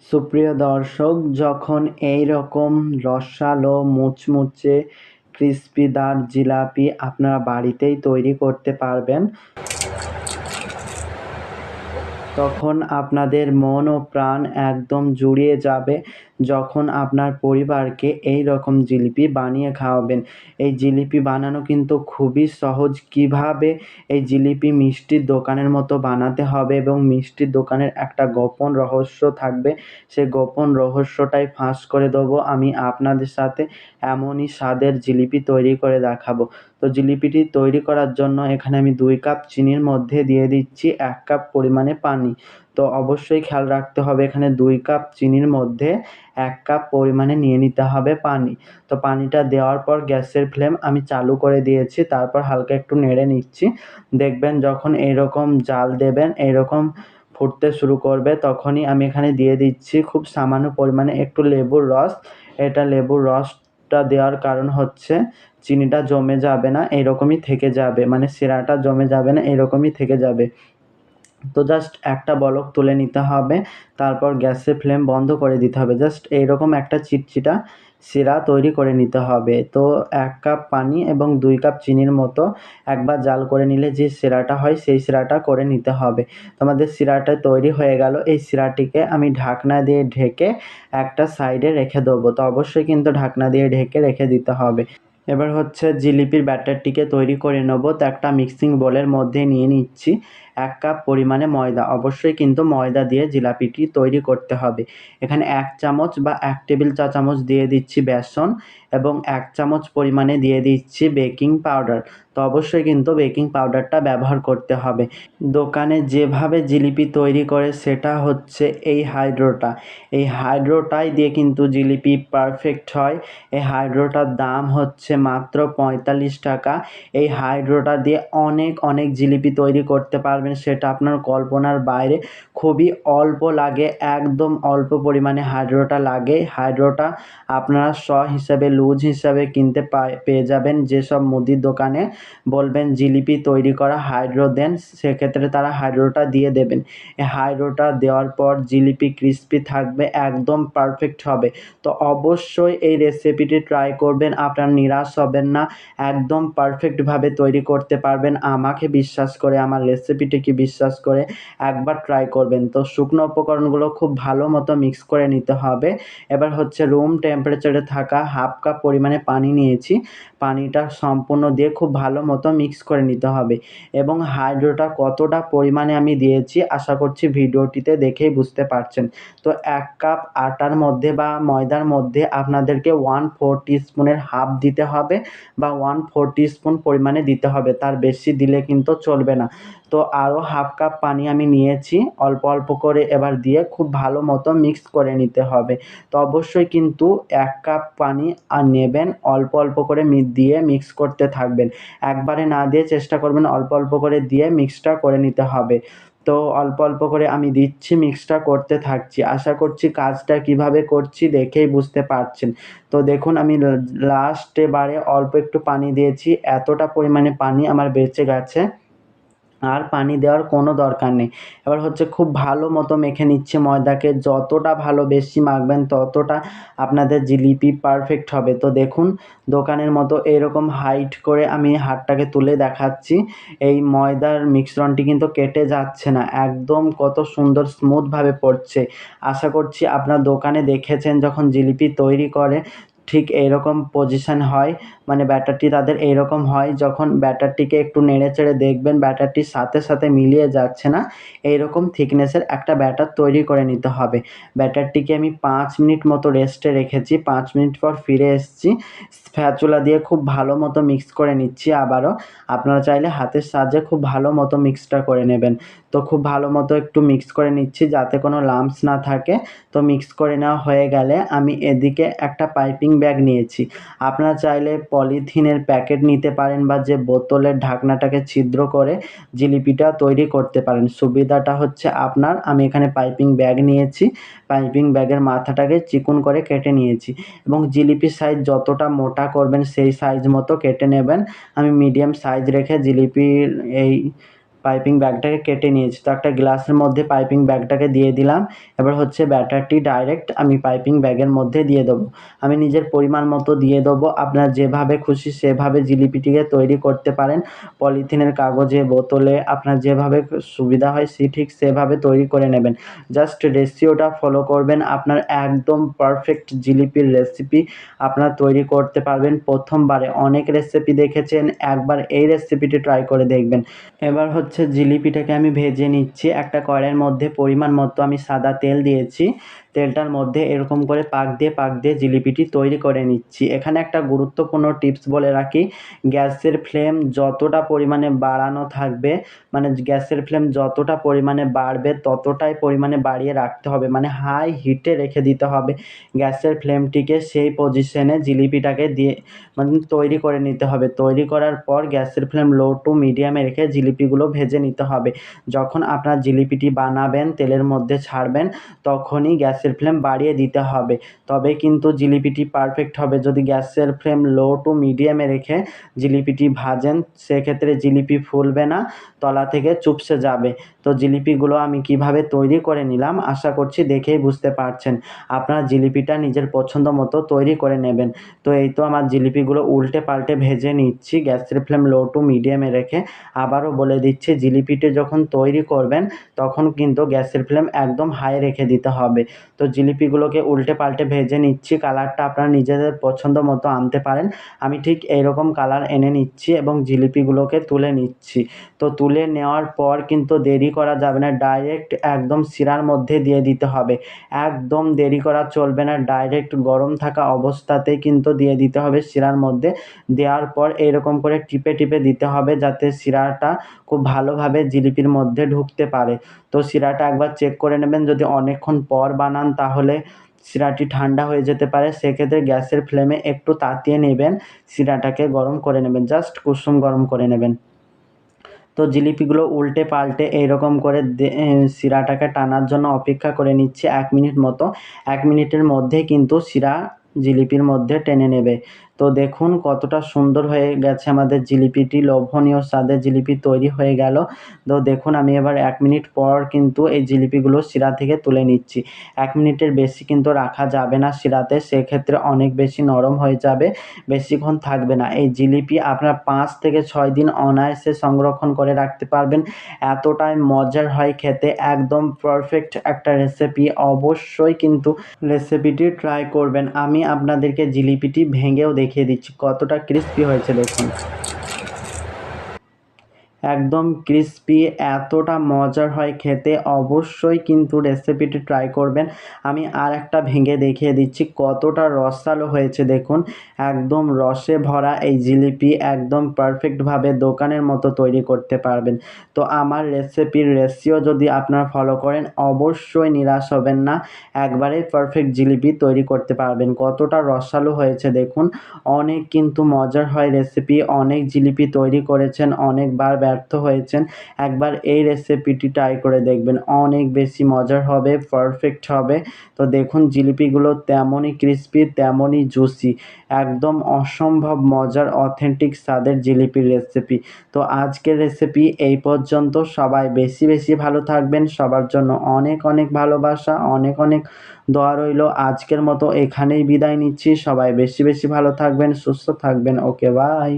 সুপ্রিয় দর্শক, যখন এই রকম রসালো মুচমুচে ক্রিস্পিদার জিলাপি আপনারা বাড়িতেই তৈরি করতে পারবেন, তখন আপনাদের মন ও প্রাণ একদম জুড়িয়ে যাবে যখন আপনার পরিবারকে এই রকম জিলিপি বানিয়ে খাওয়াবেন। এই জিলিপি বানানো কিন্তু খুবই সহজ। কিভাবে এই জিলিপি মিষ্টির দোকানের মতো বানাতে হবে এবং মিষ্টির দোকানের একটা গোপন রহস্য থাকবে, সেই গোপন রহস্যটাই ফাঁস করে দেবো আমি আপনাদের সাথে। এমনই স্বাদের জিলিপি তৈরি করে দেখাবো। তো জিলিপিটি তৈরি করার জন্য এখানে আমি 2 কাপ চিনির মধ্যে দিয়ে দিচ্ছি 1 কাপ পরিমাণে পানি। তো অবশ্যই খেয়াল রাখতে হবে, এখানে 2 কাপ চিনির মধ্যে 1 কাপ পরিমাণে নিয়ে নিতে হবে পানি। তো পানিটা দেওয়ার পর গ্যাসের ফ্লেম আমি চালু করে দিয়েছি, তারপর হালকা একটু নেড়ে নিচ্ছি। দেখবেন যখন এইরকম জাল দেবেন, এইরকম ফুটতে শুরু করবে, তখনই আমি এখানে দিয়ে দিচ্ছি খুব সামান্য পরিমাণে একটু লেবুর রস। এটা লেবুর রসটা দেওয়ার কারণ হচ্ছে চিনিটা জমে যাবে না, এইরকমই থেকে যাবে, মানে শিরাটা জমে যাবে না, এরকমই থেকে যাবে। তো জাস্ট একটা বলক তুলে নিতে হবে, তারপর গ্যাসের ফ্লেম বন্ধ করে দিতে হবে। জাস্ট এইরকম একটা চিটচিটা শিরা তৈরি করে নিতে হবে। তো 1 কাপ পানি এবং 2 কাপ চিনির মতো একবার জাল করে নিলে যে শিরাটা হয়, সেই শিরাটা করে নিতে হবে। তো আমাদের শিরাটা তৈরি হয়ে গেল। এই শিরাটিকে আমি ঢাকনা দিয়ে ঢেকে একটা সাইডে রেখে দেবো। তো অবশ্যই কিন্তু ঢাকনা দিয়ে ঢেকে রেখে দিতে হবে। এবার হচ্ছে জিলিপির ব্যাটারটিকে তৈরি করে নেব। তো একটা মিক্সিং বোলের মধ্যে নিয়ে নিচ্ছি 1 কাপ পরিমাণে ময়দা। অবশ্যই কিন্তু ময়দা দিয়ে জিলাপিটি তৈরি করতে হবে। এখানে 1 চামচ বা 1 টেবিল চা চামচ দিয়ে দিচ্ছি বেসন এবং 1 চামচ পরিমাণে দিয়ে দিচ্ছি বেকিং পাউডার। তো অবশ্যই কিন্তু বেকিং পাউডারটা ব্যবহার করতে হবে। দোকানে যেভাবে জিলিপি তৈরি করে সেটা হচ্ছে এই হাইড্রোটা। এই হাইড্রোটাই দিয়ে কিন্তু জিলিপি পারফেক্ট হয়। এই হাইড্রোটার দাম হচ্ছে মাত্র 45 টাকা। এই হাইড্রোটা দিয়ে অনেক জিলিপি তৈরি করতে পারবেন, সেটা আপনার কল্পনার বাইরে। খুবই অল্প লাগে, একদম অল্প পরিমাণে হাইড্রোটা লাগে। হাইড্রোটা আপনারা হিসাবে লুজ হিসাবে কিনতে পেয়ে যাবেন। যেসব মুদির দোকানে বলবেন জিলিপি তৈরি করা হাইড্রো দেন, সেক্ষেত্রে তারা হাইড্রোটা দিয়ে দেবেন। এই হাইড্রোটা দেওয়ার পর জিলিপি ক্রিস্পি থাকবে, একদম পারফেক্ট হবে। তো অবশ্যই এই রেসিপিটি ট্রাই করবেন, আপনারা নিরাশ হবেন না, একদম পারফেক্টভাবে তৈরি করতে পারবেন। আমাকে বিশ্বাস করে, আমার রেসিপিটিকে বিশ্বাস করে একবার ট্রাই করবেন। তো শুকনো উপকরণগুলো খুব ভালো মতো মিক্স করে নিতে হবে। এবার হচ্ছে রুম টেম্পারেচারে থাকা 1/2 কাপ পরিমাণে পানি নিয়েছি। পানিটা সম্পূর্ণ দিয়ে খুব ভালো মতো মিক্স করে নিতে হবে এবং হাইড্রোটা কতটা পরিমাণে আমি দিয়েছি আশা করছি ভিডিওটিতে দেখেই বুঝতে পারছেন। তো 1 কাপ আটার মধ্যে বা ময়দার মধ্যে আপনাদেরকে 1/4 টিস্পুনের হাফ দিতে হবে বা 1/4 টিস্পুন পরিমাণে দিতে হবে, তার বেশি দিলে কিন্তু চলবে না। তো আরও 1/2 কাপ পানি আমি নিয়েছি, অল্প করে এবার দিয়ে খুব ভালো মতো মিক্স করে নিতে হবে। তো অবশ্যই কিন্তু 1 কাপ পানি নেবেন, অল্প করে দিয়ে মিক্স করতে থাকবেন। একবারে না দিয়ে চেষ্টা করবেন অল্প করে দিয়ে মিক্সটা করে নিতে হবে। তো অল্প করে আমি দিচ্ছি, মিক্সটা করতে থাকছি। আশা করছি কাজটা কিভাবে করছি দেখেই বুঝতে পারছেন। তো দেখুন আমি লাস্ট এবারে অল্প একটু পানি দিয়েছি, এতটা পরিমাণে পানি আমার বেঁচে গেছে, আর পানি দেওয়ার কোনো দরকার নেই। এবার হচ্ছে খুব ভালো মতো মেখে নিচ্ছে ময়দাকে। যতটা ভালো বেশি মাখবেন ততটা আপনাদের জিলিপি পারফেক্ট হবে। তো দেখুন দোকানের মতো এরকম হাইট করে আমি হাতটাকে তুলে দেখাচ্ছি। এই ময়দার মিশ্রণটি কিন্তু কেটে যাচ্ছে না, একদম কত সুন্দর স্মুথভাবে পড়ছে। আশা করছি আপনার দোকানে দেখেছেন যখন জিলিপি তৈরি করে ঠিক এইরকম পজিশন হয়, মানে ব্যাটারটি তাদের এইরকম হয়। যখন ব্যাটারটিকে একটু নেড়েচেড়ে দেখবেন ব্যাটারটির সাথে মিলিয়ে যাচ্ছে না, এইরকম থিকনেসের একটা ব্যাটার তৈরি করে নিতে হবে। ব্যাটারটিকে আমি 5 মিনিট মতো রেস্টে রেখেছি। 5 মিনিট পর ফিরে এসেছি। স্প্যাচুলা দিয়ে খুব ভালো মতো মিক্স করে নিচ্ছি আবারও। আপনারা চাইলে হাতের সাহায্যে খুব ভালো মতো মিক্সটা করে নেবেন। তো খুব ভালো মতো একটু মিক্স করে নিচ্ছি যাতে কোনো লাম্পস না থাকে। তো মিক্স করে নেওয়া হয়ে গেলে আমি এদিকে একটা পাইপিং ব্যাগ নিয়েছি। আপনারা চাইলে পলিথিনের প্যাকেট নিতে পারেন বা যে বোতলের ঢাকনাটাকে ছিদ্র করে জিলিপিটা তৈরি করতে পারেন, সুবিধাটা হচ্ছে আপনার। আমি এখানে পাইপিং ব্যাগ নিয়েছি, পাইপিং ব্যাগের মাথাটাকে চিকন করে কেটে নিয়েছি এবং জিলিপির সাইজ যতটা মোটা করবেন সেই সাইজ মতো কেটে নেবেন। আমি মিডিয়াম সাইজ রেখে জিলিপির এই পাইপিং ব্যাগটাকে কেটে নিয়েছি। তো একটা গ্লাসের মধ্যে পাইপিং ব্যাগটাকে দিয়ে দিলাম। এবার হচ্ছে ব্যাটারটি ডাইরেক্ট আমি পাইপিং ব্যাগের মধ্যে দিয়ে দেবো। আমি নিজের পরিমাণ মতো দিয়ে দেবো। আপনার যেভাবে খুশি সেভাবে জিলিপিটিকে তৈরি করতে পারেন। পলিথিনের কাগজে, বোতলে আপনার যেভাবে সুবিধা হয় ঠিক সেভাবে তৈরি করে নেবেন। জাস্ট রেশিওটা ফলো করবেন, আপনার একদম পারফেক্ট জিলিপির রেসিপি আপনারা তৈরি করতে পারবেন। প্রথমবারে অনেক রেসিপি দেখেছেন, একবার এই রেসিপিটি ট্রাই করে দেখবেন। এবার হচ্ছে জিলিপিটাকে আমি ভেজে নিচ্ছি। একটা কড়াইয়ের মধ্যে পরিমাণ মতো আমি সাদা তেল দিয়েছি। তেলটার মধ্যে এরকম করে পাক দিয়ে জিলিপিটি তৈরি করে নিচ্ছি। এখানে একটা গুরুত্বপূর্ণ টিপস বলে রাখি, গ্যাসের ফ্লেম যতটা পরিমাণে বাড়ানো থাকবে, মানে গ্যাসের ফ্লেম যতটা পরিমাণে বাড়বে ততটাই পরিমাণে বাড়িয়ে রাখতে হবে, মানে হাই হিটে রেখে দিতে হবে গ্যাসের ফ্লেমটিকে। সেই পজিশনে জিলিপিটাকে দিয়ে মানে তৈরি করে নিতে হবে। তৈরি করার পর গ্যাসের ফ্লেম লো টু মিডিয়ামে রেখে জিলিপিগুলো ভেজে নিতে হবে। যখন আপনার জিলিপিটি বানাবেন, তেলের মধ্যে ছাড়বেন, তখনই গ্যাসের ফ্লেম বাড়িয়ে দিতে হবে। তবে কিন্তু জিলিপিটি পারফেক্ট হবে। যদি গ্যাসের ফ্লেম লো টু মিডিয়ামে রেখে জিলিপিটি ভাজেন, সেক্ষেত্রে জিলিপি ফুলবে না, তলা থেকে চুপসে যাবে। তো জিলিপিগুলো আমি কিভাবে তৈরি করে নিলাম আশা করছি দেখেই বুঝতে পারছেন। আপনারা জিলিপিটা নিজের পছন্দ মতো তৈরি করে নেবেন। তো এই তো আমার জিলিপিগুলো উল্টে পাল্টে ভেজে নিচ্ছি গ্যাসের ফ্লেম লো টু মিডিয়ামে রেখে। আবারও বলে দিচ্ছি, জিলিপিটি যখন তৈরি করবেন তখন কিন্তু গ্যাসের ফ্লেম একদম হাই রেখে দিতে হবে। তো জিলিপিগুলোকে উল্টে পাল্টে ভেজে নিচ্ছি। কালারটা আপনারা নিজেদের পছন্দ মতো আনতে পারেন। আমি ঠিক এইরকম কালার এনে নিচ্ছি এবং জিলিপিগুলোকে তুলে নিচ্ছি। তো তুলে নেওয়ার পর কিন্তু দেরি করা যাবে না, ডাইরেক্ট একদম শিরার মধ্যে দিয়ে দিতে হবে। একদম দেরি করা চলবে না, ডাইরেক্ট গরম থাকা অবস্থাতেই কিন্তু দিয়ে দিতে হবে শিরার মধ্যে। দেওয়ার পর এইরকম করে টিপে টিপে দিতে হবে যাতে শিরাটা খুব ভালোভাবে জিলিপির মধ্যে ঢুকতে পারে। তো শিরাটা একবার চেক করে নেবেন, যদি অনেকক্ষণ পর বানান তাহলে শিরাটি ঠান্ডা হয়ে যেতে পারে। সেক্ষেত্রে গ্যাসের ফ্লেমে একটু তাতিয়ে নেবেন, শিরাটাকে গরম করে নেবেন, জাস্ট কুসুম গরম করে নেবেন। তো জিলিপিগুলো উল্টে পাল্টে এইরকম করে শিরাটাকে টানার জন্য অপেক্ষা করে নিচ্ছি 1 মিনিট মতো। 1 মিনিটের মধ্যেই কিন্তু শিরা জিলিপির মধ্যে টেনে নেবে। তো দেখুন কতটা সুন্দর হয়ে গেছে আমাদের জিলিপিটি, লোভনীয় স্বাদের জিলিপি তৈরি হয়ে গেল। তো দেখুন আমি এবার 1 মিনিট পর কিন্তু এই জিলিপিগুলো শিরা থেকে তুলে নিচ্ছি। 1 মিনিটের বেশি কিন্তু রাখা যাবে না শিরাতে, সেক্ষেত্রে অনেক বেশি নরম হয়ে যাবে, বেশিক্ষণ থাকবে না। এই জিলিপি আপনার 5 থেকে 6 দিন অনায়াসে সংরক্ষণ করে রাখতে পারবেন। এতটাই মজার হয় খেতে, একদম পারফেক্ট একটা রেসিপি। অবশ্যই কিন্তু রেসিপিটি ট্রাই করবেন। আমি আপনাদেরকে জিলিপিটি ভেঙেও দেখিয়ে দিচ্ছি কতটা ক্রিস্পি হয়েছে দেখুন। একদম ক্রিস্পি, এতটা মজার হয় খেতে। অবশ্যই কিন্তু রেসিপিটি ট্রাই করবেন। আমি আরেকটা ভেঙে দেখিয়ে দিচ্ছি কতটা রসালো হয়েছে দেখুন। একদম রসে ভরা এই জিলিপি একদম পারফেক্টভাবে দোকানের মতো তৈরি করতে পারবেন। তো আমার রেসিপির রেশিও যদি আপনারা ফলো করেন অবশ্যই নিরাশ হবেন না, একবারেই পারফেক্ট জিলিপি তৈরি করতে পারবেন। কতটা রসালো হয়েছে দেখুন। অনেক কিন্তু মজার হয় রেসিপি, অনেক জিলিপি তৈরি করেছেন, অনেকবার ব্যর্থ হয়েছেন, একবার এই রেসিপিটি ট্রাই করে দেখবেন, অনেক বেশি মজার হবে, পারফেক্ট হবে। তো দেখুন জিলিপিগুলো তেমনই ক্রিস্পি তেমনই জুসি, একদম অসম্ভব মজার অথেন্টিক স্বাদের জিলিপির রেসিপি। তো আজকের রেসিপি এই পর্যন্ত। সবাই বেশি বেশি ভালো থাকবেন, সবার জন্য অনেক অনেক ভালোবাসা, অনেক অনেক দোয়া রইল। আজকের মতো এখানেই বিদায় নিচ্ছি। সবাই বেশি বেশি ভালো থাকবেন, সুস্থ থাকবেন। ওকে, বাই।